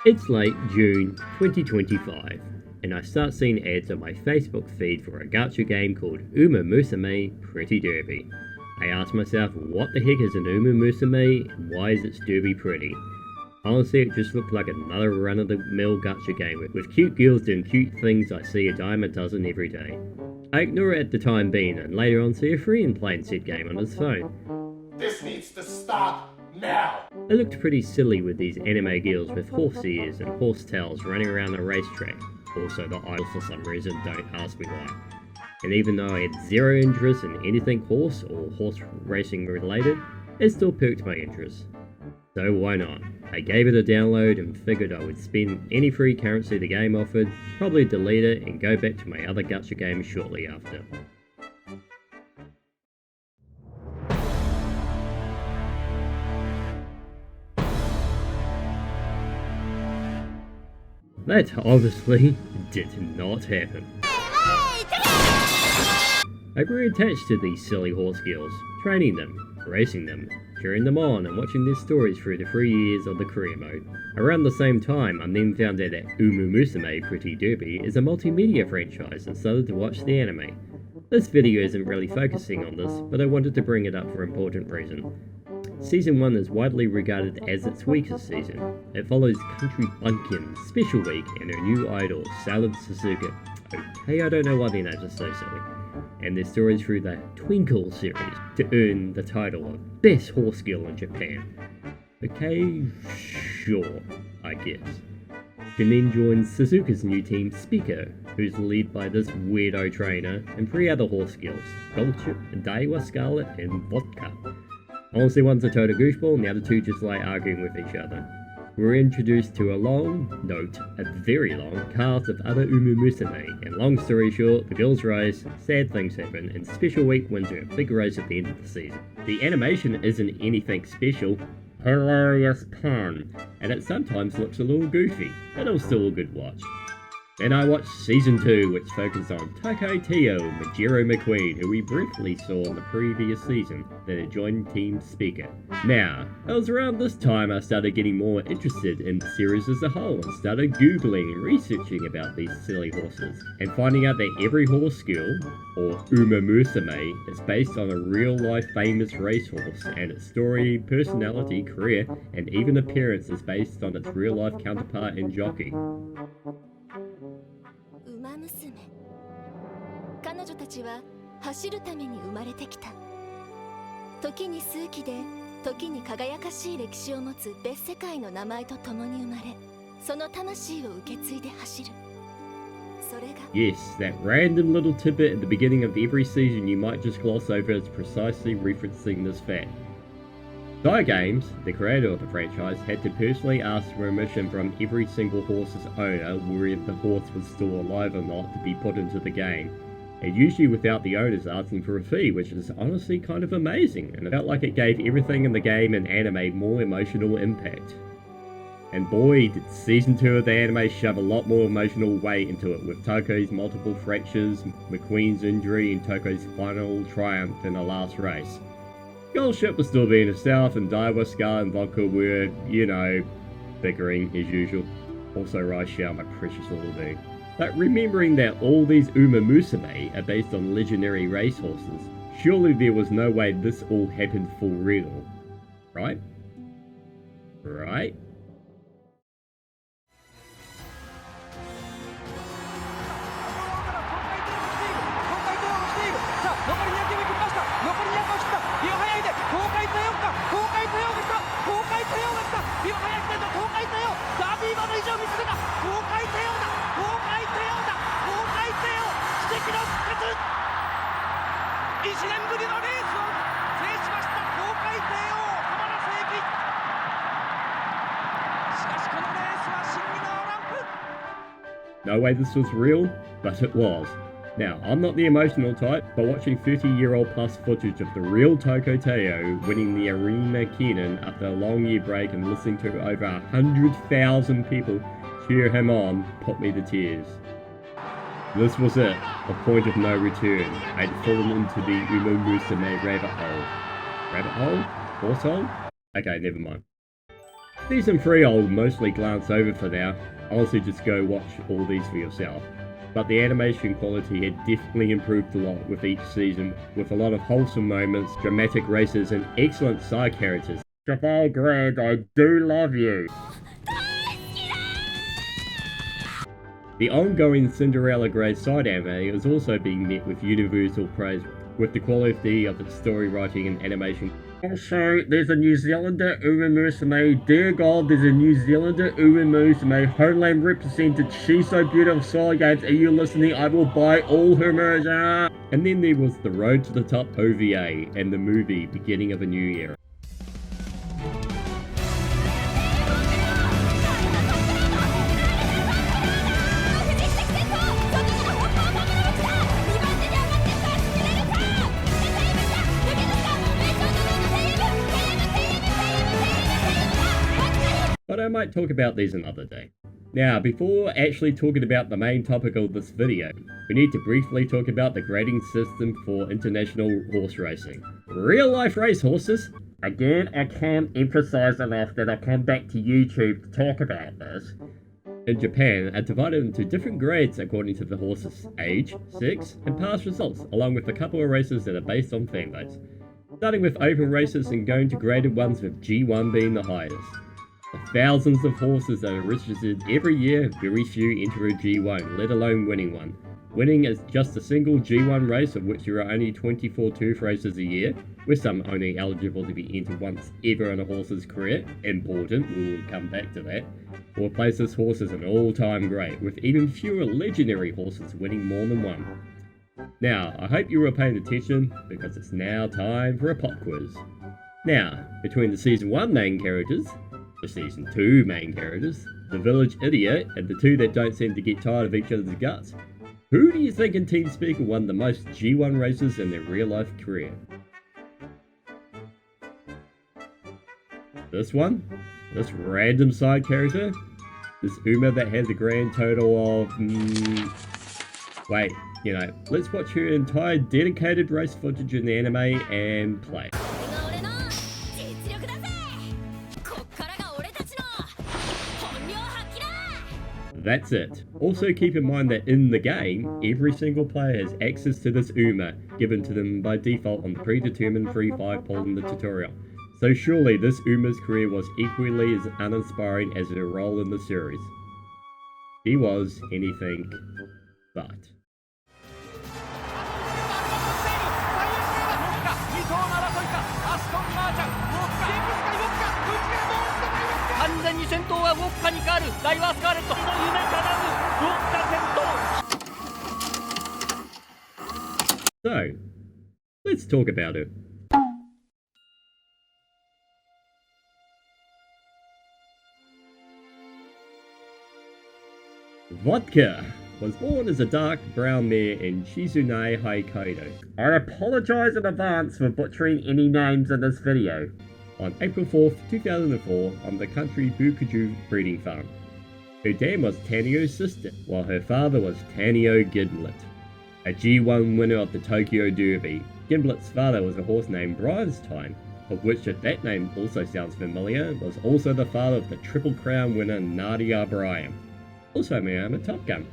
It's late June 2025, and I start seeing ads on my Facebook feed for a gacha game called Uma Musume Pretty Derby. I ask myself, what the heck is an Uma Musume and why is its derby pretty? Honestly, it just looked like another run-of-the-mill gacha game with cute girls doing cute things I see a dime a dozen every day. I ignore it at the time being and later on see a friend playing said game on his phone. This needs to stop now! It looked pretty silly with these anime girls with horse ears and horse tails running around a racetrack. Also the idol for some reason, don't ask me why. And even though I had zero interest in anything horse or horse racing related, it still piqued my interest. So why not? I gave it a download and figured I would spend any free currency the game offered, probably delete it and go back to my other gacha games shortly after. That obviously did not happen. I grew attached to these silly horse girls, training them, racing them, cheering them on and watching their stories through the 3 years of the career mode. Around the same time, I then found out that Uma Musume Pretty Derby is a multimedia franchise and started to watch the anime. This video isn't really focusing on this, but I wanted to bring it up for an important reason. Season 1 is widely regarded as its weakest season. It follows Country Bumpkin's special week and her new idol, Salad Suzuka. Okay, I don't know why their names are so silly. And their stories through the Twinkle series to earn the title of Best Horse Girl in Japan. Okay, sure, I guess. She then joins Suzuka's new team, Speaker, who's led by this weirdo trainer, and 3 other horse girls, Goldchip, Daiwa Scarlet, and Vodka. Honestly, one's a total goofball and the other 2 just like arguing with each other. We're introduced to a very long cast of other Uma Musume, and long story short, the girls rise, sad things happen, and Special Week wins her a big race at the end of the season. The animation isn't anything special, hilarious pun, and it sometimes looks a little goofy, but it was still a good watch. Then I watched Season 2, which focused on Tako Teo Majiro McQueen, who we briefly saw in the previous season, that had joined Team Speaker. Now, it was around this time I started getting more interested in the series as a whole and started googling and researching about these silly horses, and finding out that every horse girl, or Uma Musume, is based on a real-life famous racehorse, and its story, personality, career, and even appearance is based on its real-life counterpart and jockey. 馬娘彼女たちは走るために生まれてきた時に数奇で時に輝かしい歴史を持つ別世界の名前と共に生まれその魂を受け継いで走るそれが Yes, that random little tidbit at the beginning of every season you might just gloss over as precisely referencing this fact. Cygames, the creator of the franchise, had to personally ask permission from every single horse's owner whether the horse was still alive or not to be put into the game, and usually without the owners asking for a fee, which is honestly kind of amazing, and it felt like it gave everything in the game and anime more emotional impact. And boy, did Season 2 of the anime shove a lot more emotional weight into it, with Toko's multiple fractures, McQueen's injury, and Toko's final triumph in the last race. Goldship was still being herself, and Daiwa, Scar, and Vodka were, you know, bickering as usual. Also Raishao, my precious little thing. But remembering that all these Uma Musume are based on legendary racehorses, surely there was no way this all happened for real. Right? Right? No way this was real, but it was. Now, I'm not the emotional type, but watching 30-year-old plus footage of the real Tako Teo winning the Arena Kenan after a long year break and listening to over 100,000 people cheer him on put me to tears. This was it, a point of no return. I'd fallen into the Uma Musume rabbit hole. Rabbit hole? Horse hole? Okay, never mind. Season 3 I'll mostly glance over for now. Honestly, just go watch all these for yourself. But the animation quality had definitely improved a lot with each season, with a lot of wholesome moments, dramatic races, and excellent side characters. Trafalgar Grand, I do love you! The ongoing Cinderella Grey side anime is also being met with universal praise with the quality of its story writing and animation. Also, there's a New Zealander Uma Musume. Dear God, there's a New Zealander Uma Musume. Homeland represented. She's so beautiful. Solid Games, are you listening? I will buy all her merch. And then there was the Road to the Top OVA and the movie Beginning of a New Era. But I might talk about these another day. Now, before actually talking about the main topic of this video, we need to briefly talk about the grading system for international horse racing. Real life race horses? Again, I can't emphasize enough that I come back to YouTube to talk about this. In Japan, are divided into different grades according to the horse's age, sex, and past results, along with a couple of races that are based on fan base. Starting with open races and going to graded ones with G1 being the highest. The thousands of horses that are registered every year, very few enter a G1, let alone winning one. Winning is just a single G1 race, of which there are only 24 turf races a year, with some only eligible to be entered once ever in a horse's career. Important, we'll come back to that. Or place this horse as an all-time great, with even fewer legendary horses winning more than one. Now, I hope you were paying attention, because it's now time for a pop quiz. Now, between the Season 1 main characters, the Season 2 main characters, the village idiot, and the two that don't seem to get tired of each other's guts, who do you think in TeamSpeak won the most G1 races in their real-life career? This one? This random side character? This Uma that has a grand total of... wait, let's watch her entire dedicated race footage in the anime and play. That's it. Also keep in mind that in the game, every single player has access to this Uma, given to them by default on the predetermined free 5 poll in the tutorial. So surely this Uma's career was equally as uninspiring as her role in the series. She was anything but. So, let's talk about it. Vodka was born as a dark brown mare in Shizune Hokkaido. I apologize in advance for butchering any names in this video. On April 4th, 2004, on the country Bukuju breeding farm. Her dam was Tanio's sister, while her father was Tanio Gimlet, a G1 winner of the Tokyo Derby. Gimblet's father was a horse named Brian's Time, of which, if that name also sounds familiar, was also the father of the Triple Crown winner Nadia Bryan, also may own a Top Gun.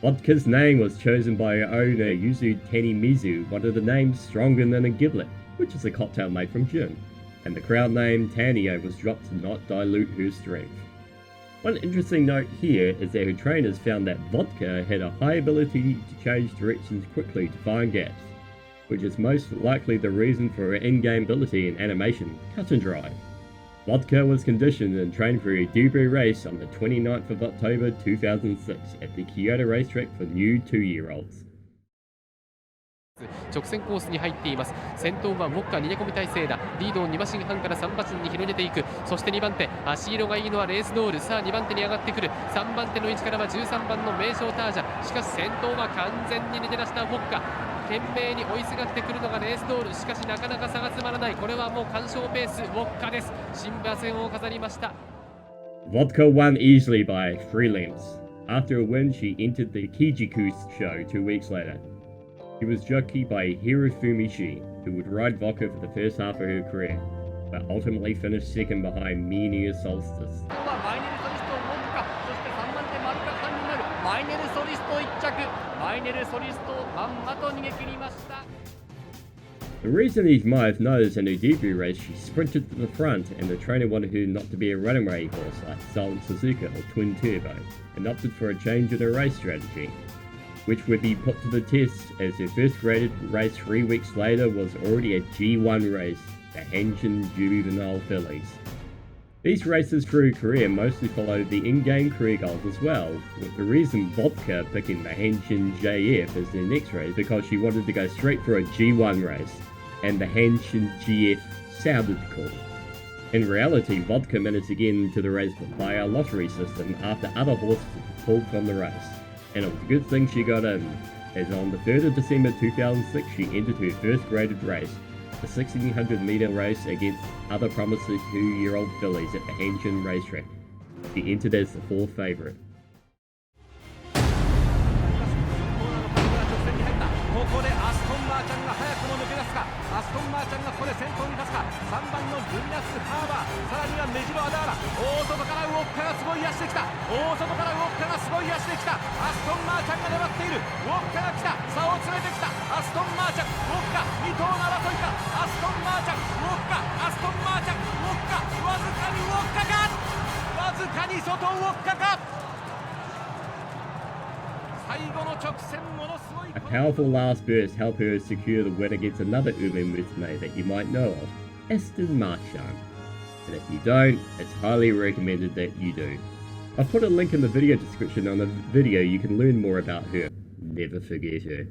Vodka's name was chosen by her owner Yuzu Tanimizu, one of the names stronger than a giblet, which is a cocktail made from gin, and the crown name Tanio was dropped to not dilute her strength. One interesting note here is that her trainers found that Vodka had a high ability to change directions quickly to find gaps, which is most likely the reason for her in-game ability in animation, Cut and Dry. Vodka was conditioned and trained for her debut race on the 29th of October 2006 at the Kyoto racetrack for new 2-year-olds. 直線コースに入っています。先頭はウォッカ逃げ込み体制だ。リードを2馬身半から3馬身に広げていく。そして2番手、足色がいいのはレースドール。さあ2番手に上がってくる。3番手の位置からは13番の名将タージャ。しかし先頭は完全に抜け出したウォッカ。懸命に追いすがってくるのがレースドール。しかしなかなか差が詰まらない。これはもう完勝ペースウォッカです。新馬戦を飾りました。Vodka won easily by 3 lengths. After a win, she entered the Kijiku show 2 weeks later. She was jockeyed by Hirofumi Shi, who would ride Vodka for the first half of her career. but ultimately finished second behind Menier Solstice. マイネルソリストを持つか、そして3番手マルカさんになるマイネルソリスト1着、マイネルソリストまんまと逃げ切りました。 The reason is might have noticed in her debut race she sprinted to the front and the trainer wanted her not to be a runaway horse like Silent Suzuka or Twin Turbo and opted for a change in her race strategy, which would be put to the test as her first graded race 3 weeks later was already a G1 race, the Hanshin Juvenile Fillies. These races through Korea mostly followed the in-game career goals as well, with the reason Vodka picking the Hanshin JF as their next race because she wanted to go straight for a G1 race, and the Hanshin GF sounded cool. In reality, Vodka managed to get into the race via a lottery system after other horses pulled from the race, and it was a good thing she got in, as on the 3rd of December 2006 she entered her first graded race, the 1600 metre race against other promising 2-year-old fillies at the Hanshin racetrack. She entered as the 4th favourite. ここでアストンマーちゃんが早くも抜け出すか、アストンマーちゃんがここで先頭に立つか、3番のルミナス・ハーバー、さらにはメジロ・アダーラ、大外からウォッカがすごい足できた、大外からウォッカがすごい足できた、アストンマーちゃんが粘っている、ウォッカが来た、差を詰めてきた、アストンマーちゃん、ウォッカ、2頭の争いか、アストンマーちゃん、ウォッカ、アストンマーちゃん、ウォッカ、わずかにウォッカか、わずかに外ウォッカか。 A powerful last burst helped her secure the win against another Ume Musume that you might know of, Aston Martin. And if you don't, it's highly recommended that you do. I've put a link in the video description on the video you can learn more about her. Never forget her.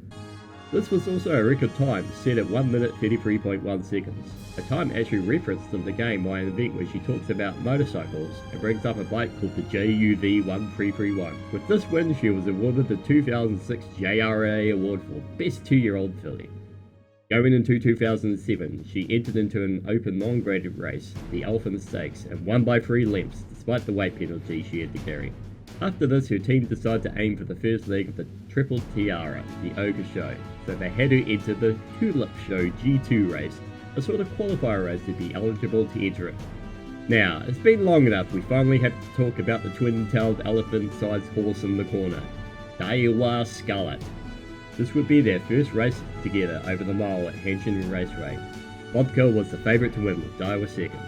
This was also a record time, set at 1 minute 33.1 seconds, a time actually referenced in the game by an event where she talks about motorcycles and brings up a bike called the JUV 1331. With this win, she was awarded the 2006 JRA Award for Best 2-Year-Old Filly. Going into 2007, she entered into an open non-graded race, the Elfin Stakes, and won by 3 lengths despite the weight penalty she had to carry. After this, her team decided to aim for the first leg of the Triple Tiara, the Ogre Show, so they had to enter the Tulip Show G2 race, a sort of qualifier race to be eligible to enter it. Now, it's been long enough, we finally have to talk about the twin-tailed elephant-sized horse in the corner, Daiwa Scarlet. This would be their first race together over the mile at Hanshin Raceway. Vodka was the favourite to win with Daiwa second.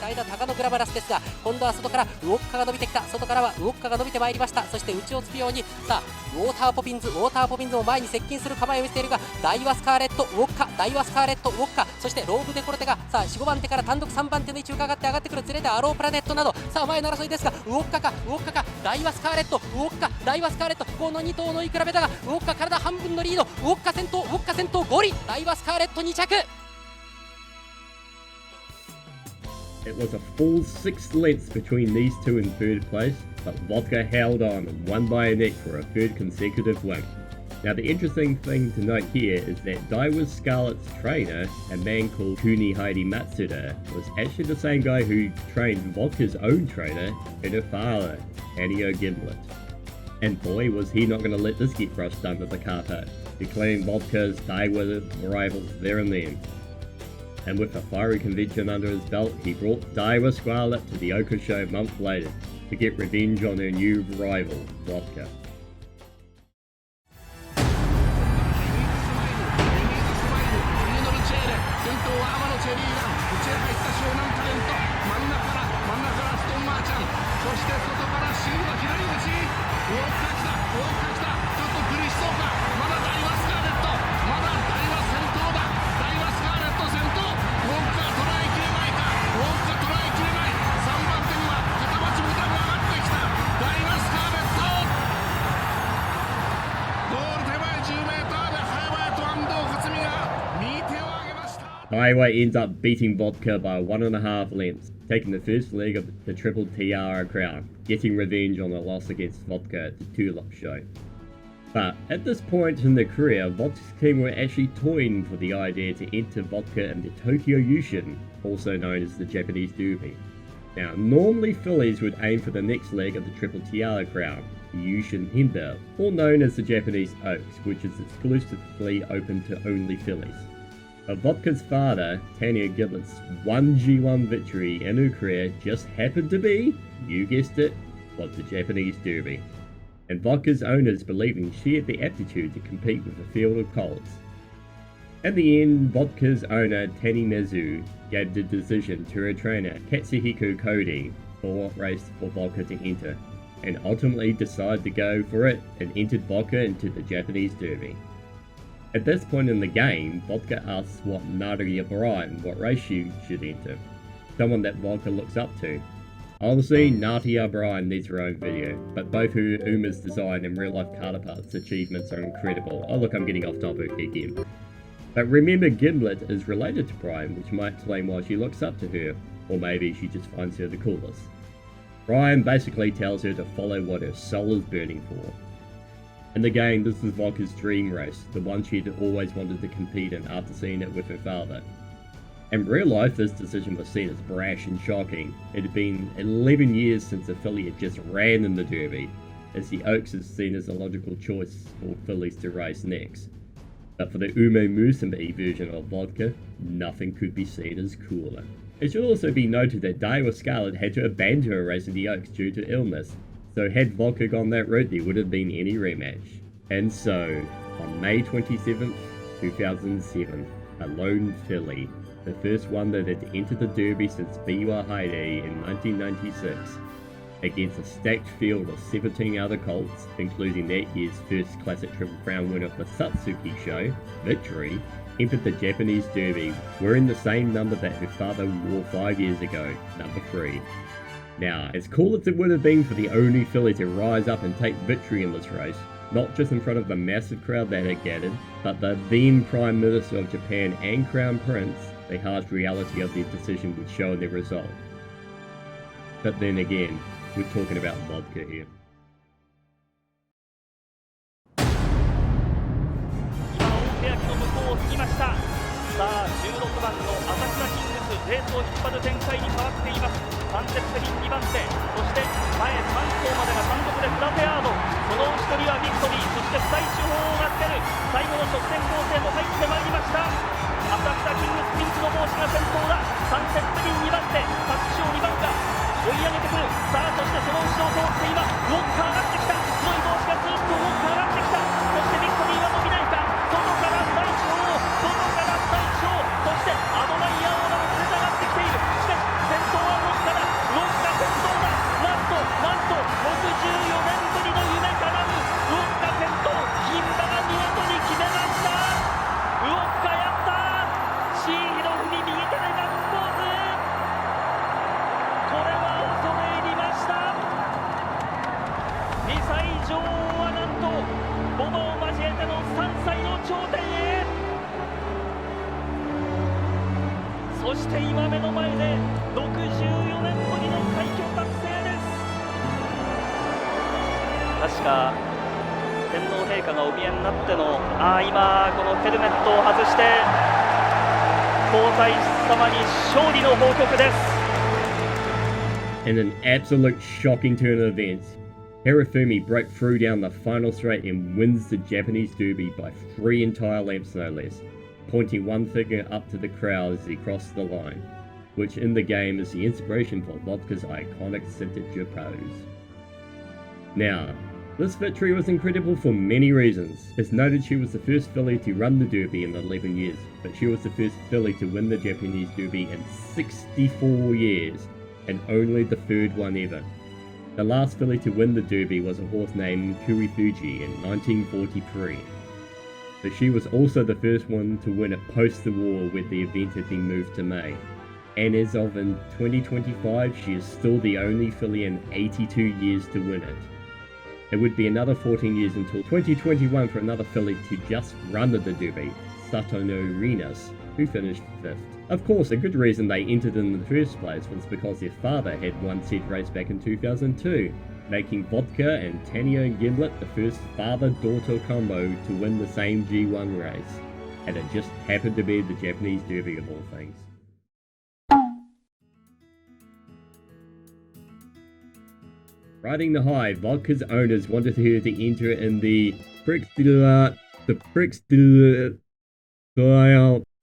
間高野グラマラスですが、今度は外からウォッカが伸びてきた、外からはウォッカが伸びてまいりました。そして内をつくように、さあウォーターポピンズも前に接近する構えを見せているが、ダイワスカーレットウォッカ、ダイワスカーレットウォッカ、そしてローブデコルテがさあ 4,5 番手から単独3番手の位置を伺って上がってくる、連れてアロープラネットなど、さあ前の争いですが、ウォッカかダイワスカーレット、ウォッカダイワスカーレット、この2頭の比べだが、ウォッカ体半分のリード、ウォッカ先頭5里、ダイワスカーレット2着。It was a full 6 lengths between these two in 3rd place, but Vodka held on and won by a neck for a 3rd consecutive win. Now the interesting thing to note here is that Daiwa Scarlet's trainer, a man called Kunihide Matsuda, was actually the same guy who trained Vodka's own trainer and her father, Hanio Gimlet. And boy was he not going to let this get brushed under the carpet, declaring Vodka's Daiwa rivals there and then. And with a fiery convention under his belt, he brought Daiwa Scarlet to the Oka Show a month later to get revenge on her new rival, Vodka. Daiwa ends up beating Vodka by 1.5 lengths, taking the first leg of the Triple Tiara crown, getting revenge on the loss against Vodka at the Tulip Show. But at this point in their career, Vodka's team were actually toying for the idea to enter Vodka in the Tokyo Yushin, also known as the Japanese Derby. Now, normally fillies would aim for the next leg of the Triple Tiara crown, the Yushin Henda, or known as the Japanese Oaks, which is exclusively open to only fillies. But Vodka's father, Tanya Giblet's one G1 victory in her career just happened to be, you guessed it, was the Japanese Derby. And Vodka's owners believing she had the aptitude to compete with a field of colts. In the end, Vodka's owner Tanimizu gave the decision to her trainer Katsuhiko Cody for what race for Vodka to enter, and ultimately decided to go for it and entered Vodka into the Japanese Derby. At this point in the game, Vodka asks what Nadia Bryan what race she should enter, someone that Vodka looks up to. Honestly, Nadia Bryan needs her own video, but both her Uma's design and real life counterparts achievements are incredible. Oh look, I'm getting off topic again. But remember, Gimlet is related to Bryan, which might explain why she looks up to her, or maybe she just finds her the coolest. Bryan basically tells her to follow what her soul is burning for. In the game, this is Vodka's dream race, the one she had always wanted to compete in after seeing it with her father. In real life, this decision was seen as brash and shocking. It had been 11 years since the filly had just ran in the Derby, as the Oaks is seen as a logical choice for fillies to race next. But for the Umo Musume version of Vodka, nothing could be seen as cooler. It should also be noted that Daiwa Scarlet had to abandon her race in the Oaks due to illness, so had Vodka gone that route there would have been any rematch. And so, on May 27th, 2007, a lone filly, the first one that had entered the Derby since Biwa Haide in 1996, against a stacked field of 17 other colts, including that year's first Classic Triple Crown winner of the Satsuki show, Victory, entered the Japanese Derby, wearing the same number that her father wore 5 years ago, number 3. Now, as cool as it would have been for the only filly to rise up and take victory in this race, not just in front of the massive crowd that had gathered, but the then Prime Minister of Japan and Crown Prince, the harsh reality of their decision would show in their result. But then again, we're talking about Vodka here. 今、大欅の向こうを過ぎました。さあ、16番の朝倉キングス、レースを引っ張る展開に変わっています。サンゼッペリン2番手、そして前3頭までが単独でフラテアード、その後ろにはビクトリー、そしてスタイシュホーが出る、最後の直線構成も入ってまいりました。朝倉キングスピンクの帽子が先頭だ。サンゼッペリン2番手、タッシュ2番が追い上げてくる。さあ、そしてその後ろを通って今ウォッカー上がってきた。黒い帽子がずっとウォッカー上がってきた。そしてビクトリーは伸びないか。外からスタイシュホー、外からスタイシュホー、そしてアドナイヤーオーラが連れ上がってきている。しかし先頭はウォッカだ。ウォッカ先頭だ。なんと64年ぶりの夢叶う。ウォッカ先頭、牝馬が見事に決めました。ウォッカやったー。シーヒロフミ右手でガッツポーズ。これは恐れ入りました。2歳女王はなんとボバを交えての3歳の頂点へ。そして今目の前で64年ぶりの快挙達成です。確か天皇陛下がお見えになっての今このヘルメットを外して皇太子様に勝利の報告です。In an absolute shocking turn of events, Hirofumi broke through down the final straight and wins the Japanese Derby by 3 entire lengths no less, pointing one finger up to the crowd as he crossed the line, which in the game is the inspiration for Vodka's iconic signature pose. Now, this victory was incredible for many reasons. It's noted she was the first filly to run the Derby in 11 years, but she was the first filly to win the Japanese Derby in 64 years, and only the third one ever. The last filly to win the Derby was a horse named Kurifuji in 1943. But she was also the first one to win it post the war where the event had been moved to May. And as of in 2025, she is still the only filly in 82 years to win it. It would be another 14 years until 2021 for another filly to just run the Derby, Satono Renas, who finished 5th. Of course, a good reason they entered in the first place was because their father had won said race back in 2002, making Vodka and Tanya Gimlet the first father-daughter combo to win the same G1 race, and it just happened to be the Japanese Derby of all things. Riding the high, Vodka's owners wanted her to enter in the Prix de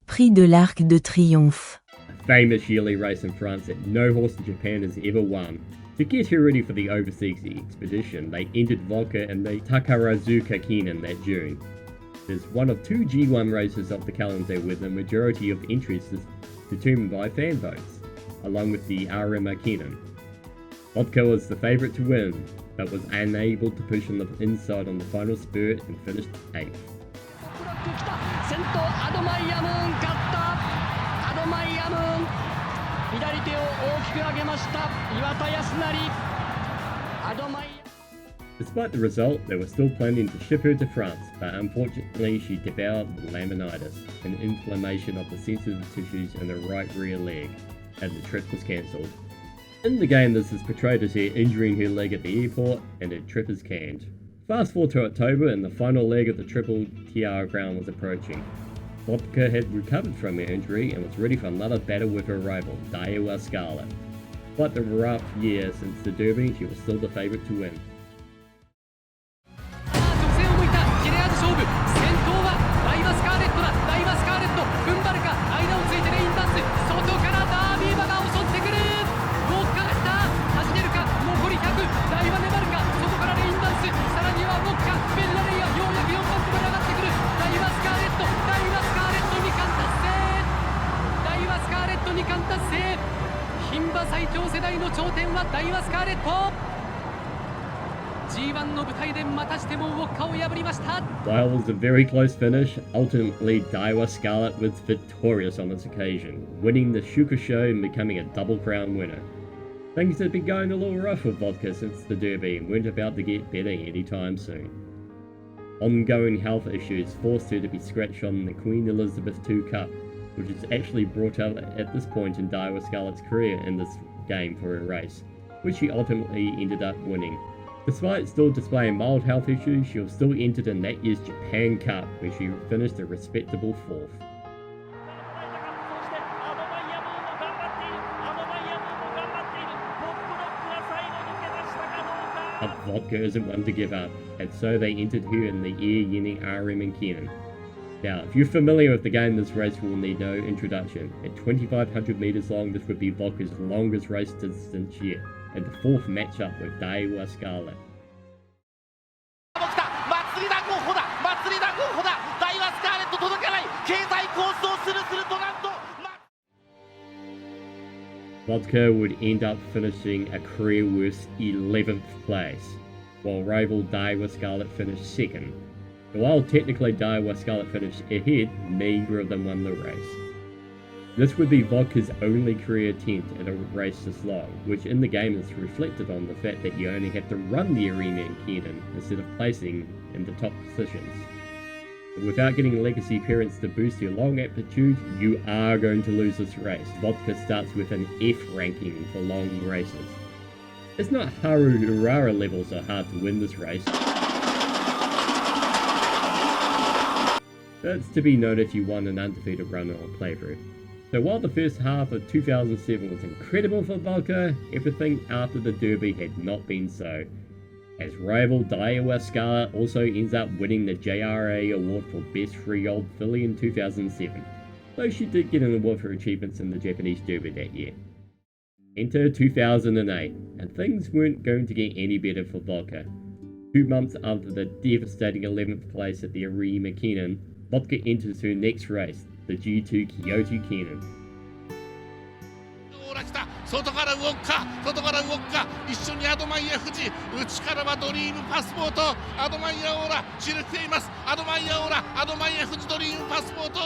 Prix de l'Arc de Triomphe. A famous yearly race in France that no horse in Japan has ever won. To get her ready for the overseas expedition, they entered Vodka in the Takarazuka Kenan that June. It is one of two G1 races of the calendar where the majority of entries is determined by fan votes, along with the Arima Kenan. Vodka was the favourite to win, but was unable to push on the inside on the final spurt and finished 8th. 先頭アドマイヤムーン勝ったアドマイヤムーン左手を大きく上げました岩田康成アドマイヤ Despite the result, they were still planning to ship her to France, but unfortunately she developed laminitis, an inflammation of the sensitive tissues in the right rear leg, and the trip was cancelled. In the game, this is portrayed as her injuring her leg at the airport, and her trip is canned. Fast forward to October, and the final leg of the Triple TR Crown was approaching. Vodka had recovered from her injury and was ready for another battle with her rival, Daiwa Scarlet. Despite the rough year since the Derby, she was still the favourite to win. 直線を向いた切れ味勝負先頭はダイワスカーレットだダイワスカーレット踏ん張るか間をついてレインダンス外からダービー馬が襲ってくるウォッカが来た走れるか残り100ダイワ粘るか外からレインダンスさらにはウォッカベルラレイヤようやく4番手まで上がってくるダイワスカーレットダイワスカーレット2冠達成ダイワスカーレット2冠達成牝馬最強世代の頂点はダイワスカーレット G1 の舞台でまたしてもウォッカを破りました While it was a very close finish, ultimately Daiwa Scarlet was victorious on this occasion, winning the Shuka Show and becoming a double crown winner. Things had been going a little rough with Vodka since the Derby and weren't about to get better anytime soon. Ongoing health issues forced her to be scratched on the Queen Elizabeth II Cup, which is actually brought out at this point in Daiwa Scarlet's career in this game for a race, which she ultimately ended up winning. Despite still displaying mild health issues, she was still entered in that year's Japan Cup, where she finished a respectable 4th. But Vodka isn't one to give up, and so they entered her in the Air Yening RM Kenan. Now, if you're familiar with the game, this race will need no introduction. At 2,500 metres long, this would be Vodka's longest race distance yet, and the 4th matchup with Daiwa Scarlet. Vodka would end up finishing a career worst 11th place, while rival Daiwa Scarlet finished 2nd. But while technically Daiwa Scarlet finished ahead, neither of them won the race. This would be Vodka's only career attempt at a race this long, which in the game is reflected on the fact that you only have to run the arena in Kenan instead of placing in the top positions. But without getting legacy parents to boost your long aptitude, you are going to lose this race. Vodka starts with an F ranking for long races. It's not Haru Urara levels are hard to win this race. That's to be noted if you won an undefeated run on a playthrough. So while the first half of 2007 was incredible for Vodka, everything after the Derby had not been so, as rival Daiwa Scarlet also ends up winning the JRA award for Best 3-Year-Old Filly in 2007, though she did get an award for achievements in the Japanese Derby that year. Enter 2008, and things weren't going to get any better for Vodka. 2 months after the devastating 11th place at the Arima Kenan, Vodka enters her next race, the G2 Kyoto Kenan. 外からウォッカ一緒にアドマイヤ富士内からはドリームパスポートアドマイヤオーラ知れていますアドマイヤオーラアドマイヤ富士ドリームパスポート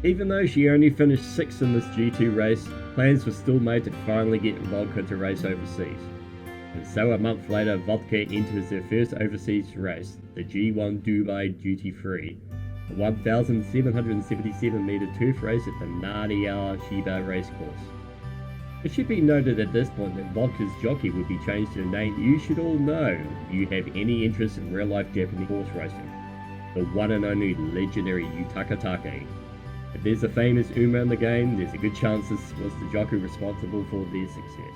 Even though she only finished 6th in this G2 race, plans were still made to finally get Vodka to race overseas. And so a month later, Vodka enters her first overseas race, the G1 Dubai Duty Free, a 1,777 metre turf race at the Nadia Shiba racecourse. It should be noted at this point that Vodka's jockey would be changed to a name you should all know if you have any interest in real-life Japanese horse racing, the one and only legendary Yutaka Take. If there's a famous Uma in the game, there's a good chance this was the jockey responsible for their success.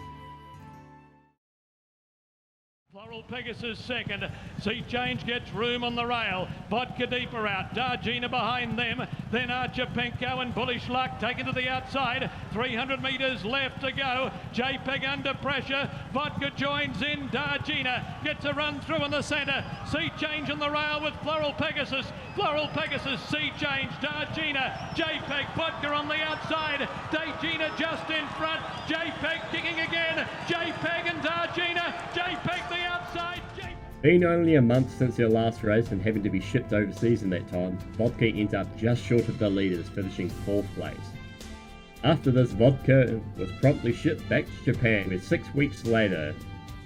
Floral Pegasus second. Sea Change gets room on the rail. Vodka Deeper out. Dargina behind them. Then Archer Penko and Bullish Luck taken to the outside. 300 metres left to go. JPEG under pressure. Vodka joins in. Dargina gets a run through in the centre. Sea Change on the rail with Floral Pegasus. Floral Pegasus, Sea Change, Dargina, JPEG, Vodka on the outside. Dargina just in front. JPEG kicking again. JPEG and Dargina. JPEG the outside. Being only a month since their last race and having to be shipped overseas in that time, Vodka ends up just short of the leaders, finishing 4th place. After this, Vodka was promptly shipped back to Japan, where 6 weeks later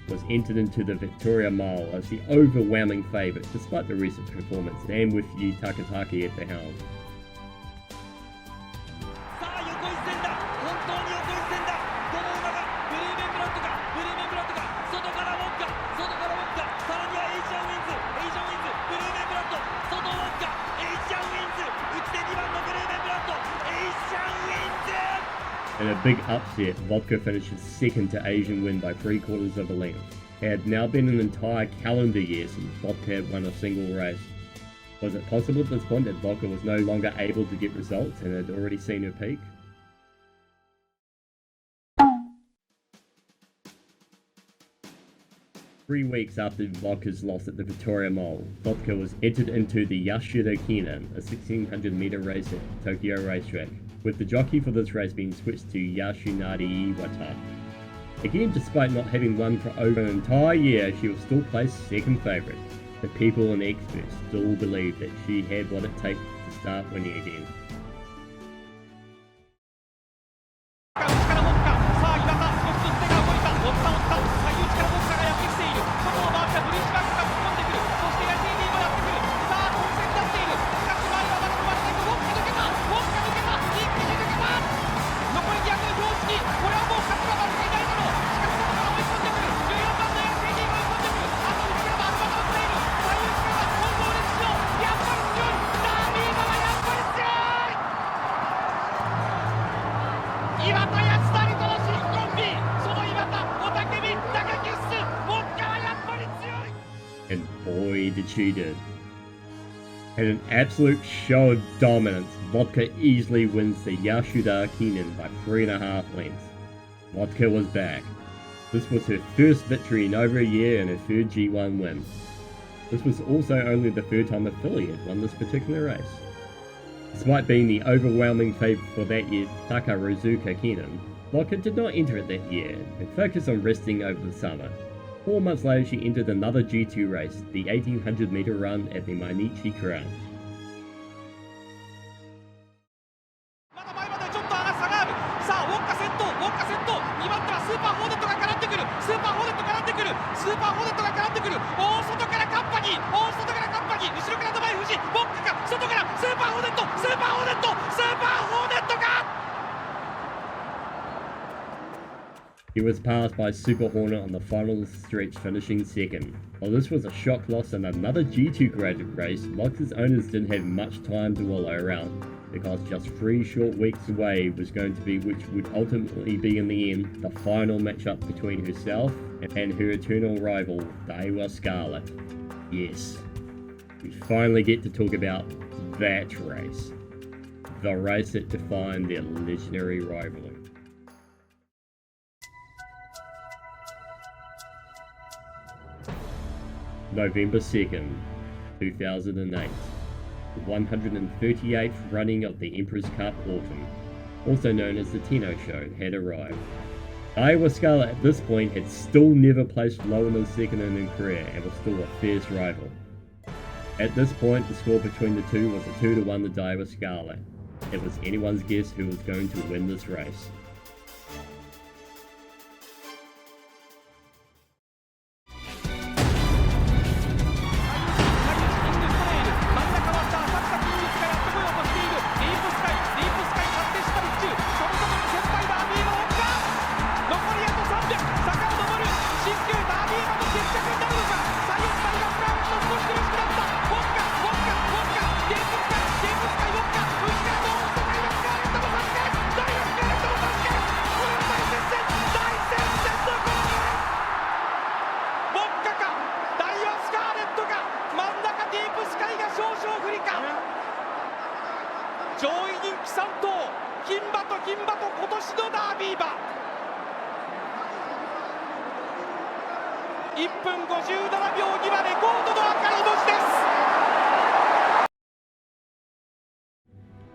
was entered into the Victoria Mile as the overwhelming favourite despite the recent performance, and with Yu Takataki at the helm. In a big upset, Vodka finishes second to Asian Win by 3/4 of a length. It had now been an entire calendar year since Vodka had won a single race. Was it possible at this point that Vodka was no longer able to get results and had already seen her peak? Three weeks after Vodka's loss at the Victoria Mile, Vodka was entered into the Yasuda Kinen, a 1600 meter race at Tokyo Racetrack, with the jockey for this race being switched to Yasunari Iwata. Again, despite not having won for over an entire year, she was still placed second favourite. The people and experts still believed that she had what it takes to start winning again. And boy did she did. In an absolute show of dominance, Vodka easily wins the Yasuda Kinen by 3.5 lengths. Vodka was back. This was her first victory in over a year and her third G1 win. This was also only the third time a filly had won this particular race. Despite being the overwhelming favourite for that year's Takarazuka Kinen, Vodka did not enter it that year and focused on resting over the summer. 4 months later, she entered another G2 race, the 1800 meter run at the Mainichi Crown. He was passed by Super Hornet on the final stretch, finishing second. While this was a shock loss in another G2 graded race, Vodka's owners didn't have much time to wallow around, because just 3 short weeks away was going to be which would ultimately be in the end the final matchup between herself and her eternal rival, Daiwa Scarlet. Yes, we finally get to talk about that race. The race that defined their legendary rivalry. November 2nd, 2008. The 138th running of the Emperor's Cup Autumn, also known as the Tenno Show, had arrived. Daiwa Scarlet at this point had still never placed lower than second in her career and was still a fierce rival. At this point, the score between the two was a 2-1 to Daiwa Scarlet. It was anyone's guess who was going to win this race. 1分57秒2はレコードの赤い文字です。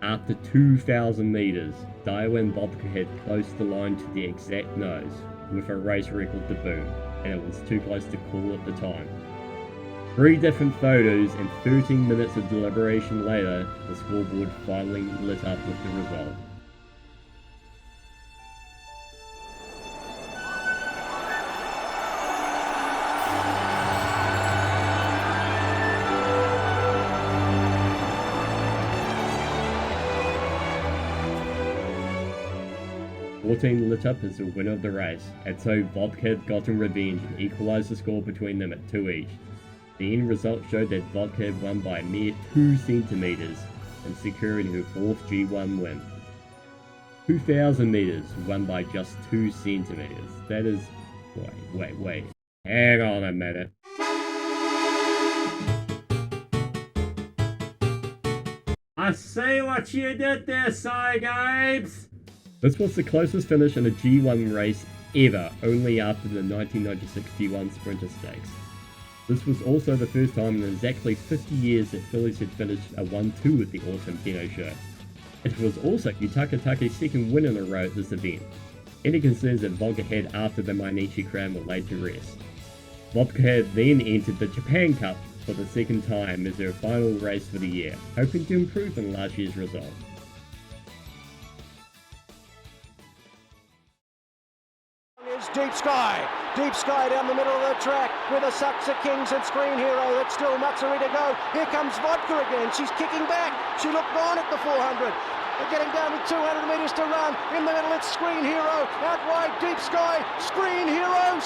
After 2,000 meters, Diane Vodka had closed the line to the exact nose, with a race record to boot, and it was too close to call at the time. 3 different photos and 13 minutes of deliberation later, the scoreboard finally lit up with the result. Lit up as the winner of the race, and so Vodka had gotten revenge and equalised the score between them at 2 each. The end result showed that Vodka had won by a mere 2 centimetres and securing her 4th G1 win. 2,000 metres won by just 2 centimetres. That is... wait. Hang on a minute. I see what you did there, Cygabes! This was the closest finish in a G1 race ever, only after the 1996 G1 Sprinter Stakes. This was also the first time in exactly 50 years that fillies had finished a 1-2 at the Autumn Keno Show. It was also Yutaka Take's second win in a row at this event. Any concerns that Vodka had after the Mainichi Crown were laid to rest. Vodka had then entered the Japan Cup for the second time as her final race for the year, hoping to improve on last year's result. Deep Sky down the middle of the track with a Sucks Kings and Screen Hero. It's still Matsuri to go. Here comes Vodka again. She's kicking back. She looked gone at the 400. They're getting down with 200 metres to run. In the middle, it's Screen Hero. Out wide, Deep Sky. Screen Hero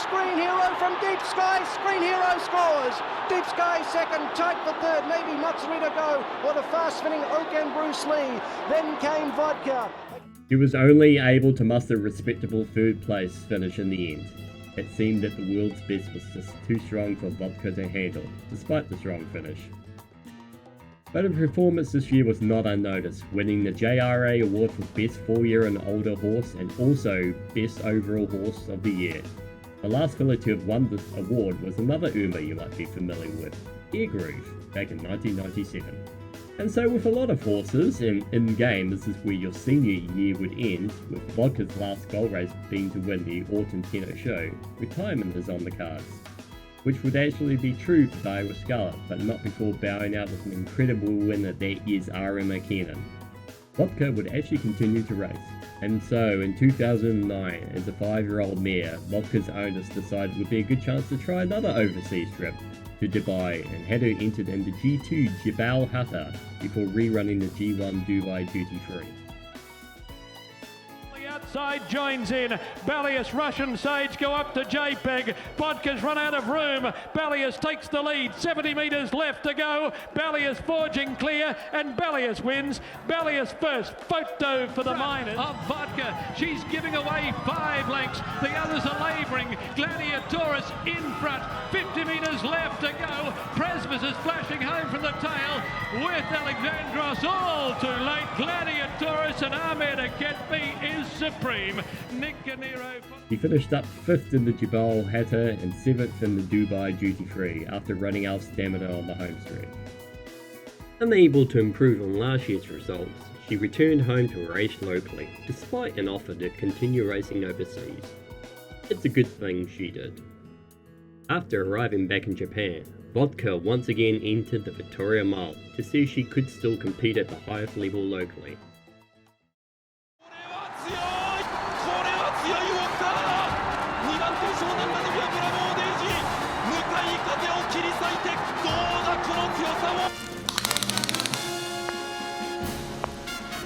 from Deep Sky. Screen Hero scores. Deep Sky second, tight for third. Maybe Matsuri to go or the fast-spinning Oak and Bruce Lee. Then came Vodka. He was only able to muster a respectable 3rd place finish in the end. It seemed that the world's best was just too strong for Vodka to handle, despite the strong finish. But her performance this year was not unnoticed, winning the JRA award for Best 4-Year and Older Horse and also Best Overall Horse of the Year. The last filly to have won this award was another Uma you might be familiar with, Air Groove, back in 1997. And so with a lot of horses, and in-game this is where your senior year would end, with Vodka's last goal race being to win the Autumn Keno Show, retirement is on the cards. Which would actually be true for Daiwa Scarlet, but not before bowing out with an incredible win at that year's RMA Kenan. Vodka would actually continue to race. And so, in 2009, as a 5-year-old mare, Vodka's owners decided it would be a good chance to try another overseas trip to Dubai and had her entered into G2 Jebel Hatta before rerunning the G1 Dubai Duty Free. Side joins in. Ballius, Russian Sage go up to JPEG. Vodka's run out of room. Ballius takes the lead. 70 metres left to go. Ballius forging clear and Ballius wins. Ballius first. Photo for the minors of Vodka. She's giving away 5 lengths. The others are labouring. Gladiatorus in front. 50 metres left to go. Presbys is flashing home from the tail with Alexandros. All too late. Gladiatorus and Ahmed Aketbi is supreme. He finished up 5th in the Jebel Hatta and 7th in the Dubai Duty Free after running out of stamina on the home stretch. Unable to improve on last year's results, she returned home to race locally, despite an offer to continue racing overseas. It's a good thing she did. After arriving back in Japan, Vodka once again entered the Victoria Mile to see if she could still compete at the highest level locally.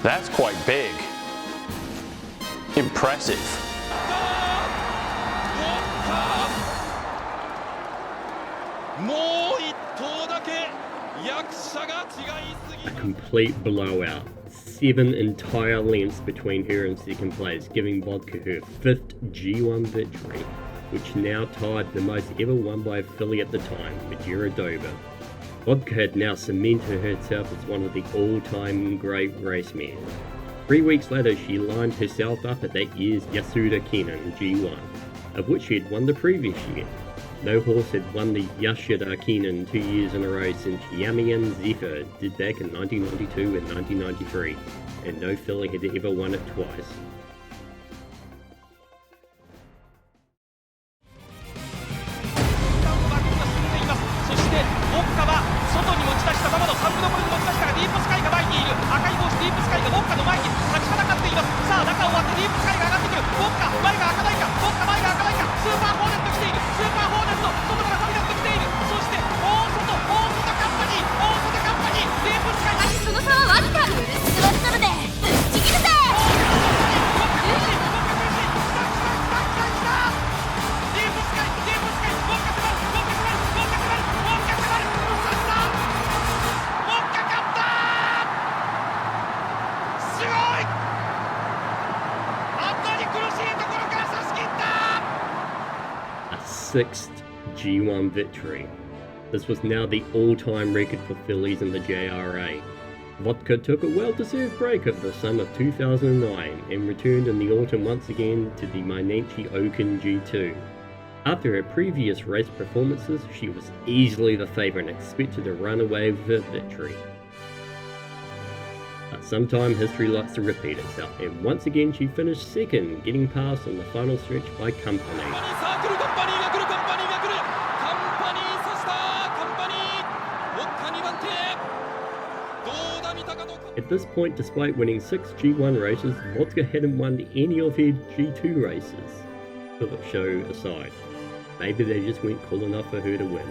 That's quite big. Impressive. A complete blowout. 7 entire lengths between her and second place, giving Vodka her 5th G1 victory, which now tied the most ever won by a filly at the time, Majira Dover. Vodka had now cemented herself as one of the all-time great race mares. 3 weeks later, she lined herself up at that year's Yasuda Kenan G1, of which she had won the previous year. No horse had won the Yashida Kinen 2 years in a row since Yamian Zephyr did back in 1992 and 1993, and no filly had ever won it twice. Sixth G1 victory. This was now the all-time record for fillies in the JRA. Vodka took a well-deserved break over the summer of 2009 and returned in the autumn once again to the Mainichi Open G2. After her previous race performances, she was easily the favourite and expected to run away with her victory. But sometimes history likes to repeat itself, and once again she finished second, getting past on the final stretch by Company. At this point, despite winning 6 G1 races, Vodka hadn't won any of her G2 races. Philip Show aside, maybe they just weren't cool enough for her to win.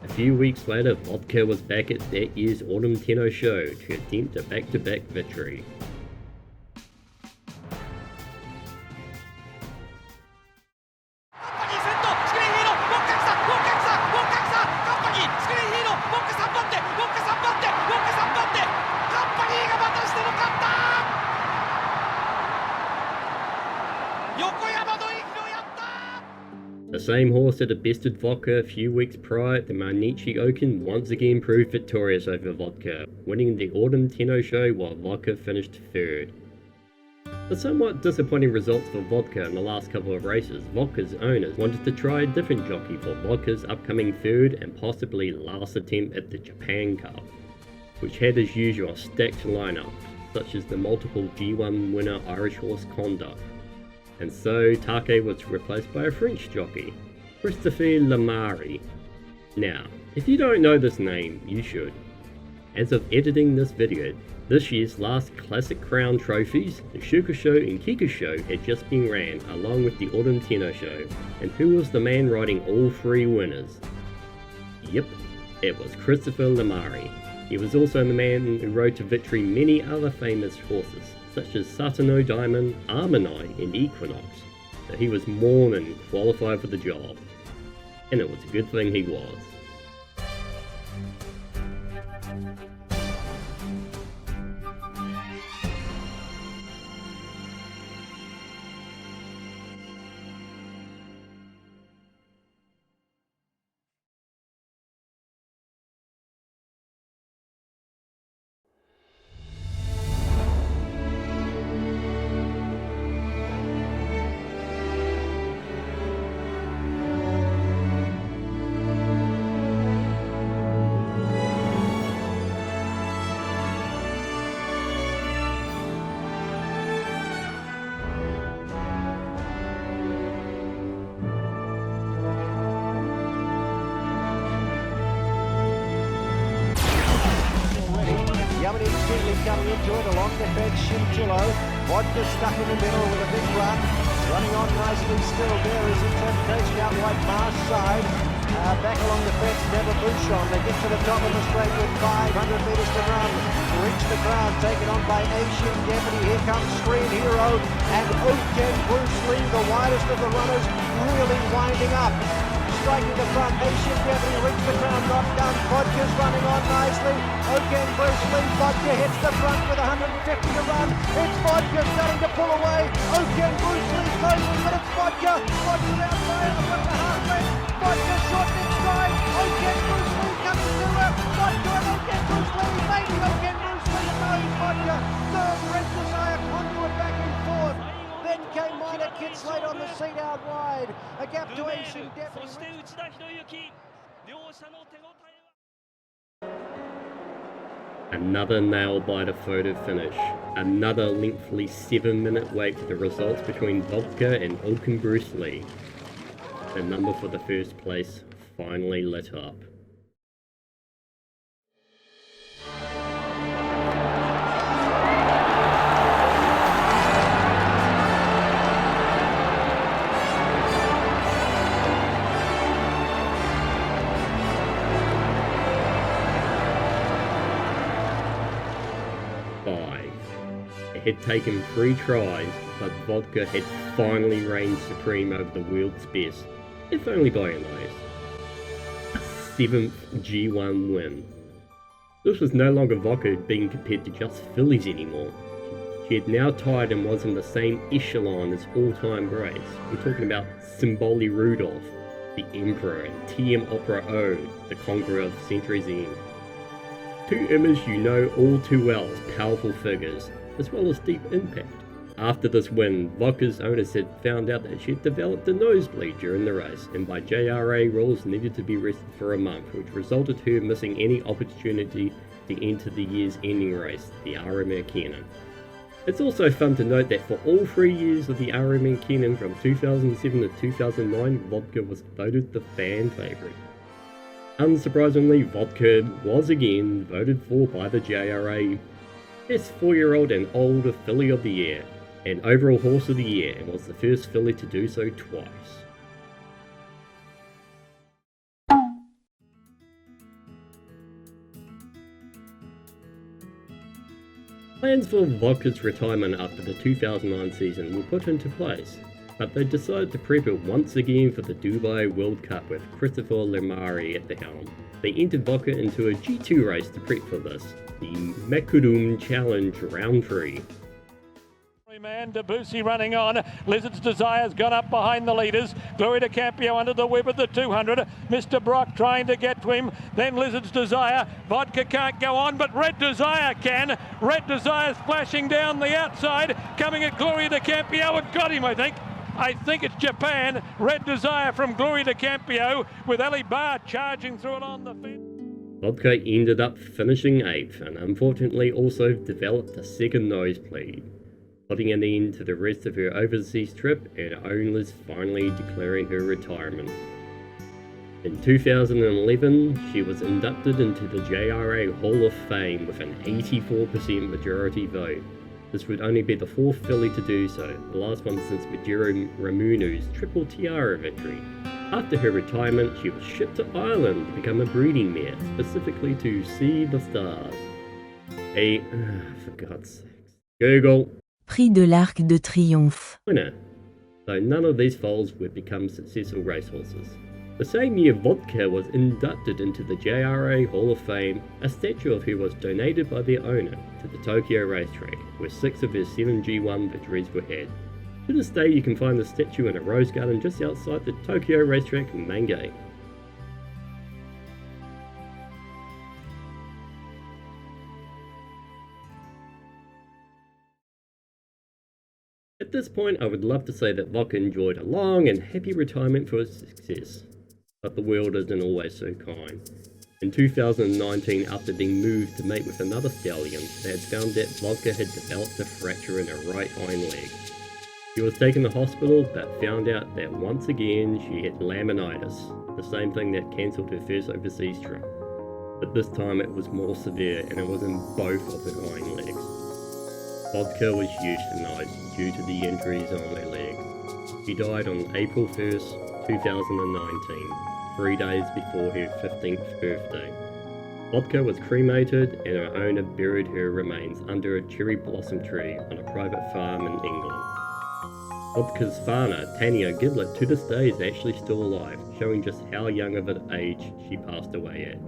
A few weeks later, Vodka was back at that year's Autumn Tenno show to attempt a back-to-back victory. The same horse that had bested Vodka a few weeks prior at the Mainichi Open once again proved victorious over Vodka, winning the Autumn Tenno show while Vodka finished third. The somewhat disappointing results for Vodka in the last couple of races, Vodka's owners wanted to try a different jockey for Vodka's upcoming third and possibly last attempt at the Japan Cup, which had as usual a stacked lineup, such as the multiple G1 winner Irish horse Conduct. And so Take was replaced by a French jockey, Christophe Lamari. Now, if you don't know this name, you should. As of editing this video, this year's last Classic Crown trophies, the Shuka Show and Kika Show had just been ran, along with the Autumn Tenno show, and who was the man riding all 3 winners? Yep, it was Christopher Lamari. He was also the man who rode to victory many other famous horses, such as Satano Diamond, Armonai, and Equinox, so he was more than qualified for the job. And it was a good thing he was. Coming into it along the fence, Shinchillo. Vodka stuck in the middle with a big run. Running on nicely still there is Interpretation out wide Mars side. Back along the fence, Never Bouchon. They get to the top of the straight with 500 metres to run. Reach the ground, taken on by Asian Deputy. Here comes Screen Hero and Oken Bruce Lee, the widest of the runners, really winding up. Striking the front, Asian Deputy reached the ground, not done. Vodka's running on nicely. Oken Bruce Lee, Vodka hits the front with 150 to run. It's Vodka starting to pull away. Oken Bruce Lee closing, but it's Vodka. Vodka's outside of the 1.5 length. Vodka shortening stride. Oken Bruce Lee comes to her. Vodka and Oken Bruce Lee, maybe Oken Bruce Lee knows Vodka. Third Red Desire conduit back and forth. Then came Minor Gets late on the seat out wide. A gap to Ancient そして内田博之両者の手応えは Another nail-biter photo finish. Another lengthy 7-minute wait for the results between Vodka and Ulken Bruce Lee. The number for the first place finally lit up. It had taken 3 tries, but Vodka had finally reigned supreme over the world's best, if only by a nose. A 7th G1 win. This was no longer Vodka being compared to just fillies anymore. She had now tied and was in the same echelon as all-time greats. We're talking about Symboli Rudolph, the Emperor, and TM Opera O, the conqueror of Century's End. 2 images you know all too well as powerful figures, as well as deep impact. After this win, Vodka's owners had found out that she had developed a nosebleed during the race, and by JRA rules needed to be rested for a month, which resulted her missing any opportunity to enter the year's ending race, the RMR Kenan. It's also fun to note that for all 3 years of the RMR Kenan from 2007 to 2009, Vodka was voted the fan favourite. Unsurprisingly, Vodka was again voted for by the JRA Best 4-year-old and older filly of the year, and overall horse of the year, and was the first filly to do so twice. Plans for Vodka's retirement after the 2009 season were put into place, but they decided to prep it once again for the Dubai World Cup with Christopher Lemari at the helm. They entered Vodka into a G2 race to prep for this, the Mekudum Challenge Round 3. Man, Debussy running on. Lizard's Desire's gone up behind the leaders. Glory de Campio under the whip of the 200. Mr. Brock trying to get to him. Then Lizard's Desire. Vodka can't go on, but Red Desire can. Red Desire's flashing down the outside, coming at Glory de Campio and got him, I think. I think it's Japan. Red Desire from Glory de Campio with Ali Barr charging through it on the fence. Vodka ended up finishing 8th and unfortunately also developed a second nosebleed, putting an end to the rest of her overseas trip and owners finally declaring her retirement. In 2011, she was inducted into the JRA Hall of Fame with an 84% majority vote. This would only be the 4th filly to do so, the last one since Majiro Ramunu's Triple Tiara victory. After her retirement, she was shipped to Ireland to become a breeding mare, specifically to see the stars. For God's sakes. Google. Prix de l'Arc de Triomphe. Winner. Though none of these foals would become successful racehorses. The same year Vodka was inducted into the JRA Hall of Fame, a statue of her was donated by their owner to the Tokyo racetrack, where 6 of her 7 G1 victories were had. To this day you can find the statue in a rose garden just outside the Tokyo racetrack main gate. At this point I would love to say that Vodka enjoyed a long and happy retirement for its success, but the world isn't always so kind. In 2019, after being moved to mate with another stallion, they had found that Vodka had developed a fracture in her right hind leg. She was taken to hospital, but found out that once again she had laminitis, the same thing that cancelled her first overseas trip. But this time it was more severe and it was in both of her hind legs. Vodka was euthanized due to the injuries on her legs. She died on April 1st, 2019, 3 days before her 15th birthday. Vodka was cremated and her owner buried her remains under a cherry blossom tree on a private farm in England. Vodka's Fana, Tanya Giblet, to this day is actually still alive, showing just how young of an age she passed away at.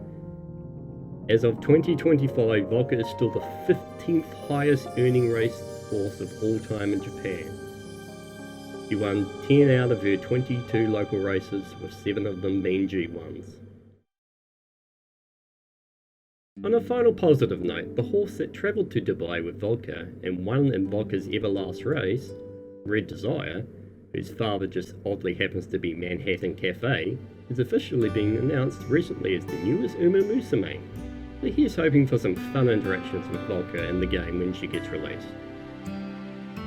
As of 2025, Vodka is still the 15th highest earning race horse of all time in Japan. She won 10 out of her 22 local races, with 7 of them being G1s. On a final positive note, the horse that travelled to Dubai with Vodka and won in Vodka's ever last race, Red Desire, whose father just oddly happens to be Manhattan Cafe, is officially being announced recently as the newest Uma Musume. So here's hoping for some fun interactions with Vodka in the game when she gets released.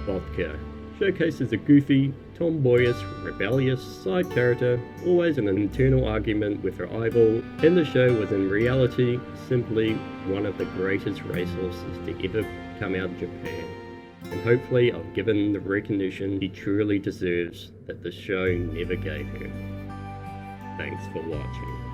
Vodka showcases a goofy, tomboyish, rebellious side character, always in an internal argument with her eyeball, in the show was in reality simply one of the greatest racehorses to ever come out of Japan. And hopefully I've given the recognition she truly deserves that the show never gave her. Thanks for watching.